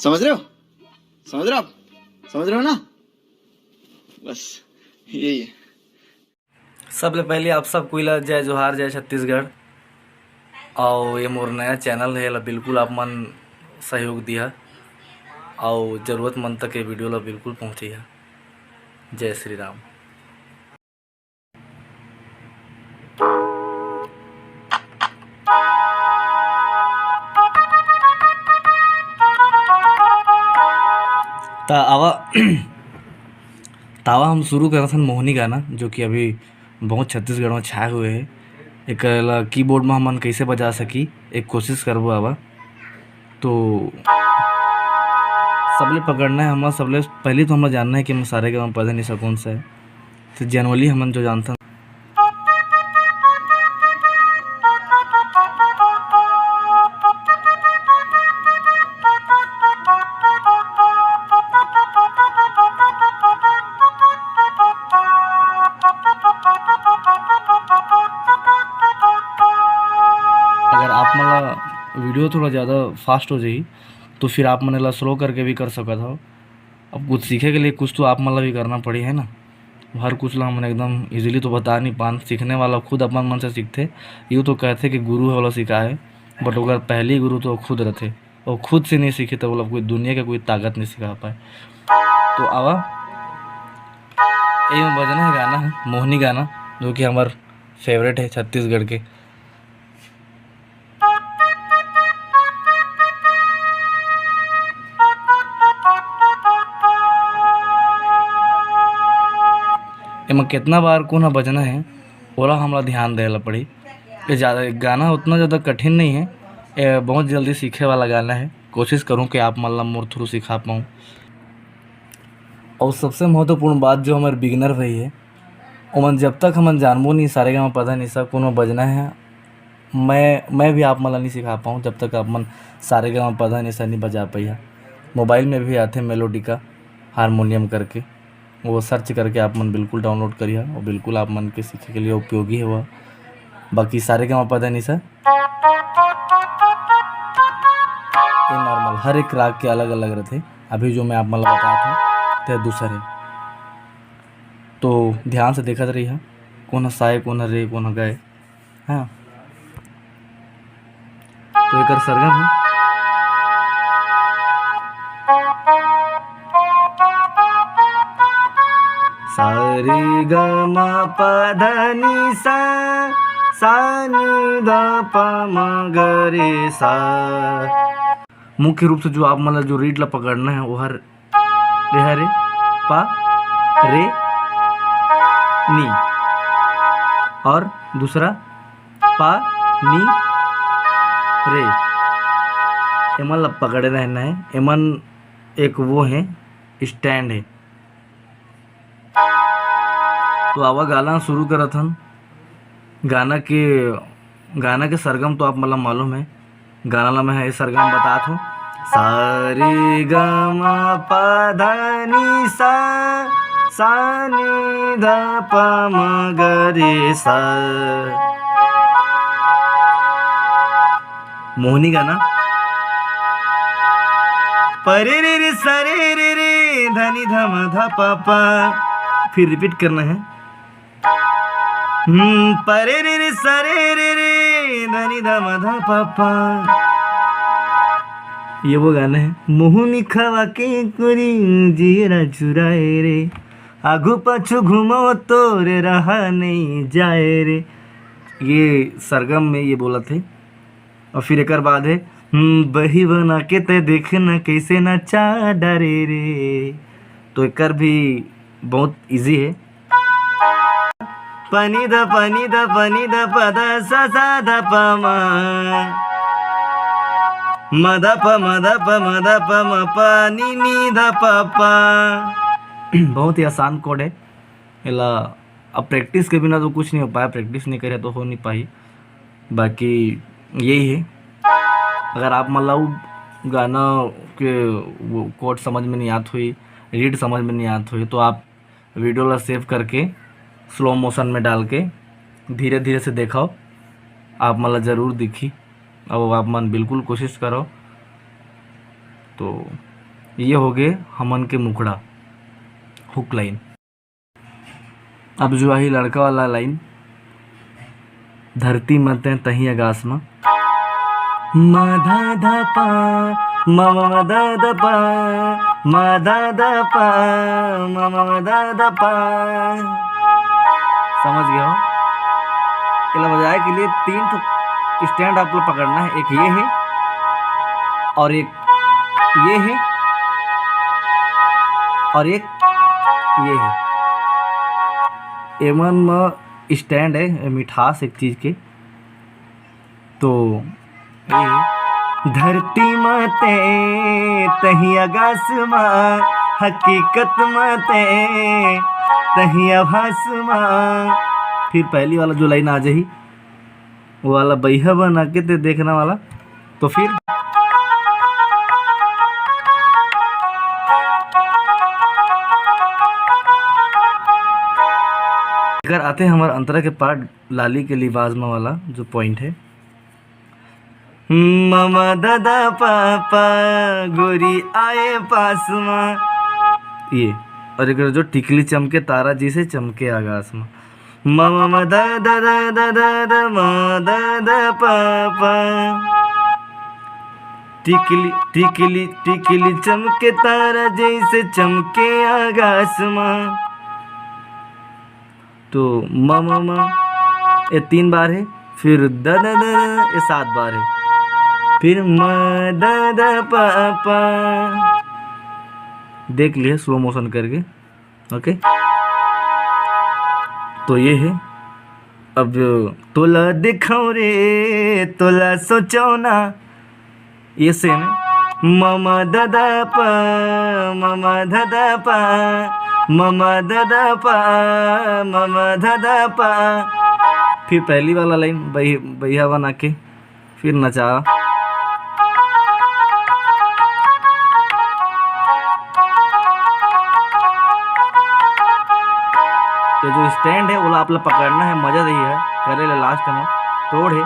समझ रहे हो, समझ रहे हो आप, समझ रहे हो ना, बस यही है। सबले पहले आप सबको इला जय जोहार, जय छत्तीसगढ़। और ये मोर नया चैनल है, बिल्कुल आप मन सहयोग दिया और ज़रूरतमंद तक ये वीडियो ला बिल्कुल पहुँचिया। जय श्री राम। तावा हम शुरू कर थे मोहनी गाना, जो कि अभी बहुत छत्तीसगढ़ में छाए हुए है। एक कीबोर्ड में हमन कैसे बजा सकी एक कोशिश करबो आवा। तो सबले पकड़ना है हमारा, सबले पहले तो हमें जानना है कि हम सारे का पता नहीं कौन सा है। तो जनरली हमन जो जानते हैं अगर आप मतलब वीडियो थोड़ा ज़्यादा फास्ट हो जाए तो फिर आप मन ला स्लो करके भी कर सकत हो। अब कुछ सीखे के लिए कुछ तो आप मतलब भी करना पड़ी है ना। हर कुछ ला हम एकदम इजीली तो बता नहीं पान, सीखने वाला खुद अपन मन से सीखते। यूँ तो कहते कि गुरु वाला सिखाए, बट अगर पहली गुरु तो खुद रहते और खुद से नहीं सीखे तो मतलब कोई दुनिया का कोई ताकत नहीं सिखा पाए। तो आवा ये बजना है गाना है मोहनी गाना, जो कि हमार फेवरेट है छत्तीसगढ़ के। एमा कितना बार को ना बजना है ओला हमला ध्यान देला पड़ी। ये ज़्यादा गाना उतना ज़्यादा कठिन नहीं है, ये बहुत जल्दी सीखे वाला गाना है। कोशिश करूँ कि आप मतलब मोर थ्रू सिखा पाऊँ। और सबसे महत्वपूर्ण बात जो हमारे बिगिनर भाई है, उमन जब तक हमन जानबो नहीं सारे गाँव पता नहीं सब कोनो बजना है, मैं भी आप मला नहीं सिखा पाऊँ जब तक आप मन सारे गाँव पता नहीं सा नहीं बजा पाइया। मोबाइल में भी आते मेलोडी का हारमोनियम करके, वो सर्च करके आप मन बिल्कुल डाउनलोड करिए और बिल्कुल आप मन के सीखे के लिए उपयोगी है वह। बाकी सारे का पता नहीं सर, ये नॉर्मल हर एक राग के अलग अलग रहते। अभी जो मैं आप मन बता था तो दूसरे, तो ध्यान से देखा रही है कौन साए कौन रे कौन गए। हाँ तो एक सरगम है सारे ग म प ध नि सा, सा नि ध प म ग रे सा। मुख्य रूप से जो आप मतलब जो रीड ला पकड़ना है वो हर रे पा रे नी, और दूसरा पा नी रे। एमन ला पकड़े रहना है। एमन एक वो है स्टैंड है। तो आवा गाना शुरू करा था। गाना के सरगम तो आप मतलब मालूम है। गाना ला मैं है सरगम बता था, सारे ग म प ध नि सा, सा नि ध प म ग रे सा। मोहनी गाना परे रे रे सरे रे रे धनी धम ध प प। फिर रिपीट करना है, परे रे रे सरे रे रे धनी धम ध प प। ये वो गाना है, मोहनी खवा के कुरी जीरा चुराए रे, आगू पाछू घुमो तोरे रहा नहीं जाए रे। ये सरगम में ये बोला थे। और फिर एक बाद है, बही बना के ते देखना कैसे नचा डरे रे। तो एक भी बहुत इजी है। पनी द पनी द पनी द प द सा सा द प म, म द प म द प म द प म प नी नी द प प। बहुत ही आसान कोड है। इला अब प्रैक्टिस के बिना तो कुछ नहीं हो पाया, प्रैक्टिस नहीं करे तो हो नहीं पाई। बाकी यही है। अगर आप मतलब गाना के वो कोड समझ में नहीं आती हुई, रीड समझ में नहीं आती हुई, तो आप वीडियो ला सेव करके स्लो मोशन में डाल के धीरे धीरे से देखाओ, आप मतलब ज़रूर दिखी। अब आप मन बिल्कुल कोशिश करो। तो ये हो गए हमन के मुखड़ा, हुक लाइन। अब जो आई लड़का वाला लाइन, धरती मते तही आकाश में, मा धा धा पा मा मा मा धा धा पा मा धा धा पा मा मा मा धा धा पा। समझ गए हो? इला बजाए के लिए 3 ठो स्टैंड आपको पकड़ना है, एक ये है और एक ये है और एक ये है। एमन में स्टैंड है मिठास एक चीज के। तो ये धरती माते तही आकाश माँ, हकीकत माते तही आभास माँ। फिर पहली वाला जो लाइन आ जाही वो वाला बैहा बना के ते देखना वाला। तो फिर अगर आते हैं हमारे अंतरा के पार्ट, लाली के लिबाजमा वाला जो पॉइंट है, मामा दादा पापा गोरी आए पास में, ये। और एक जो टिकली चमके तारा जी से चमके आकाश में, मामा दादा दादा दादा मा दादा पापा, टिकली टिकली टिकली चमके तारा जैसे चमके आकाश में। तो मामा ये 3 बार है, फिर दादा दादा ये 7 बार है, फिर मा दादा पापा। देख लिए स्लो मोशन करके, ओके। तो ये है। अब तोला दिखाओ रे तोला सोचो ना, ये सेम है, मामा दादा पा मामा दादा पा मामा दादा पा मामा दादा पा। फिर पहली वाला लाइन बैहा बना के फिर नचा। ये जो स्टैंड है वो आप लोग पकड़ना है, मजा नहीं है करे ले लास्ट में तोड़ है।